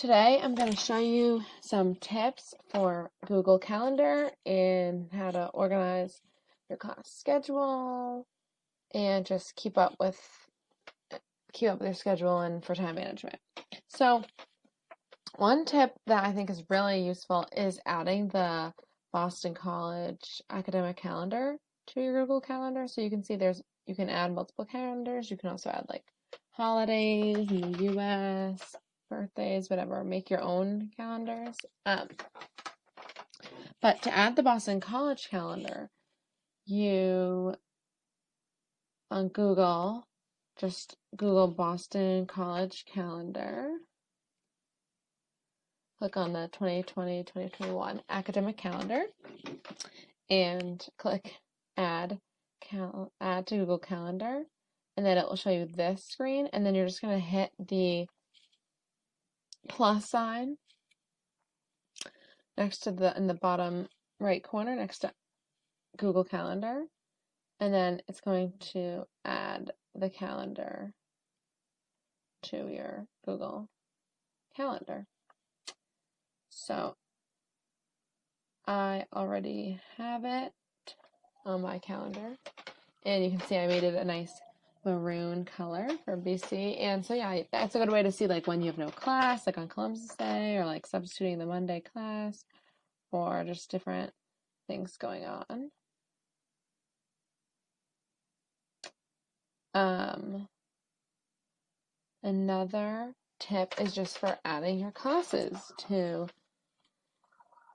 Today I'm going to show you some tips for Google Calendar and how to organize your class schedule and just keep up with your schedule and for time management. So, one tip that I think is really useful is adding the Boston College academic calendar to your Google Calendar. So you can see you can add multiple calendars. You can also add like holidays in the US, birthdays, whatever. Make your own calendars. But to add the Boston College calendar, you on Google, just Google Boston College calendar. Click on the 2020-2021 academic calendar and click add to Google Calendar, and then it will show you this screen, and then you're just going to hit the plus sign next to in the bottom right corner next to Google Calendar, and then it's going to add the calendar to your Google Calendar. So I already have it on my calendar, and you can see I made it a nice maroon color for BC. And so yeah, that's a good way to see like when you have no class, like on Columbus Day, or like substituting the Monday class, or just different things going on. Another tip is just for adding your classes to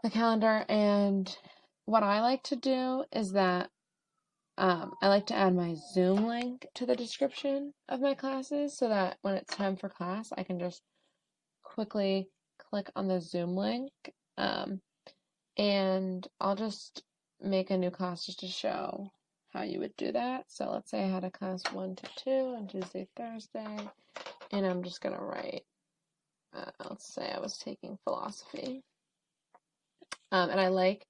the calendar. And what I like to do is that I like to add my Zoom link to the description of my classes so that when it's time for class, I can just quickly click on the Zoom link. And I'll just make a new class just to show how you would do that. So let's say I had a class 1 to 2 on Tuesday, Thursday, and I'm just going to write, let's say I was taking philosophy. And I like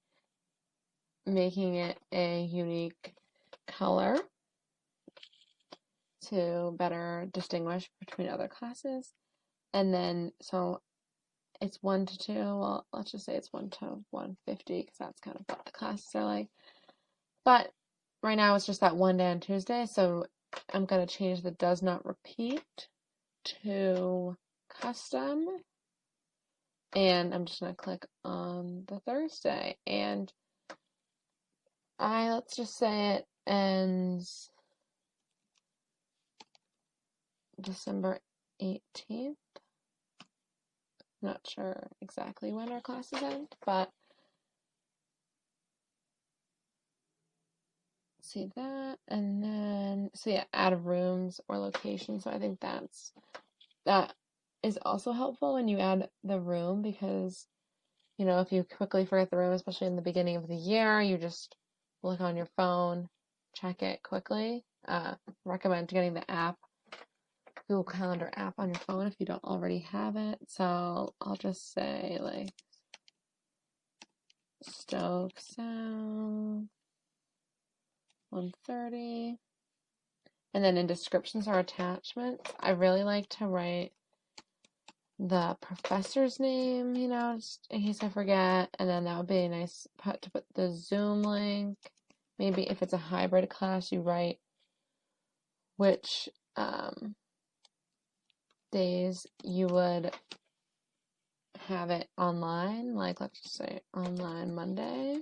making it a unique color to better distinguish between other classes. And then, so it's 1 to 2. Well, let's just say it's 1 to 150 because that's kind of what the classes are like. But right now it's just that one day on Tuesday, so I'm going to change the does not repeat to custom. And I'm just going to click on the Thursday. And let's just say it ends December 18th. Not sure exactly when our classes end, but see that. And then, so yeah, add rooms or location. So I think that is also helpful when you add the room because, if you quickly forget the room, especially in the beginning of the year, you just look on your phone, check it quickly. Recommend getting the app, Google Calendar app on your phone if you don't already have it. So I'll just say like Stoke Sound 1:30. And then in descriptions or attachments, I really like to write the professor's name, just in case I forget. And then that would be a nice part to put the Zoom link. Maybe if it's a hybrid class, you write which days you would have it online, like let's just say online Monday.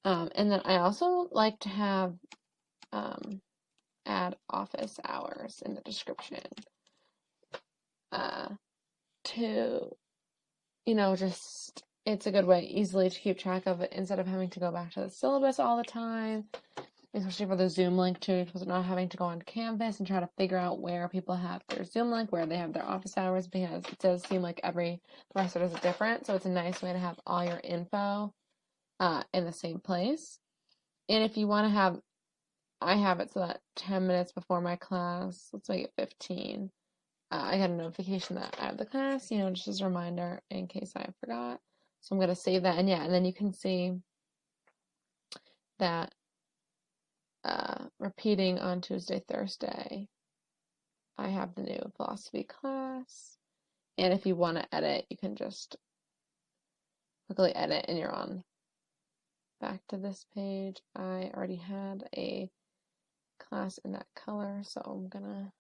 And then I also like to have add office hours in the description to, just it's a good way easily to keep track of it instead of having to go back to the syllabus all the time, especially for the Zoom link too, because not having to go on Canvas and try to figure out where people have their Zoom link, where they have their office hours, because it does seem like every professor does it different. So it's a nice way to have all your info in the same place. And if you want to I have it so that 10 minutes before my class, let's make it 15. I got a notification that I have the class, just as a reminder in case I forgot. So I'm going to save that. And yeah, and then you can see that repeating on Tuesday, Thursday, I have the new philosophy class. And if you want to edit, you can just quickly edit and you're on. Back to this page. I already had a class in that color, so I'm gonna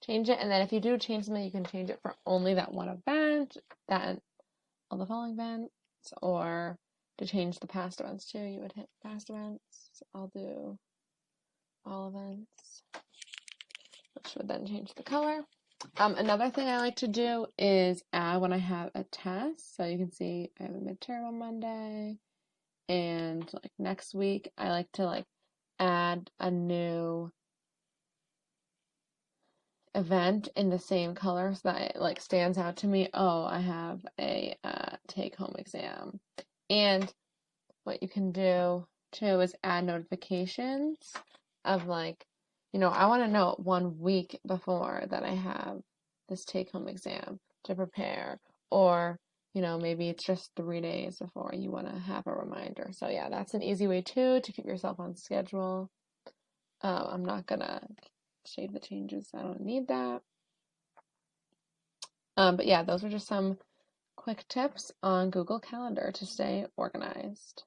change it. And then if you do change something, you can change it for only that one event, that and all the following events, or to change the past events too, you would hit past events. So I'll do all events, which would then change the color. Another thing I like to do is add when I have a test. So you can see I have a midterm on Monday, and like next week I like to like add a new event in the same color so that it like stands out to me. Oh, I have a take-home exam. And what you can do too is add notifications of like, I want to know 1 week before that I have this take-home exam to prepare, or maybe it's just 3 days before you want to have a reminder. So yeah, that's an easy way too to keep yourself on schedule. I'm not gonna save the changes. I don't need that. But yeah, those are just some quick tips on Google Calendar to stay organized.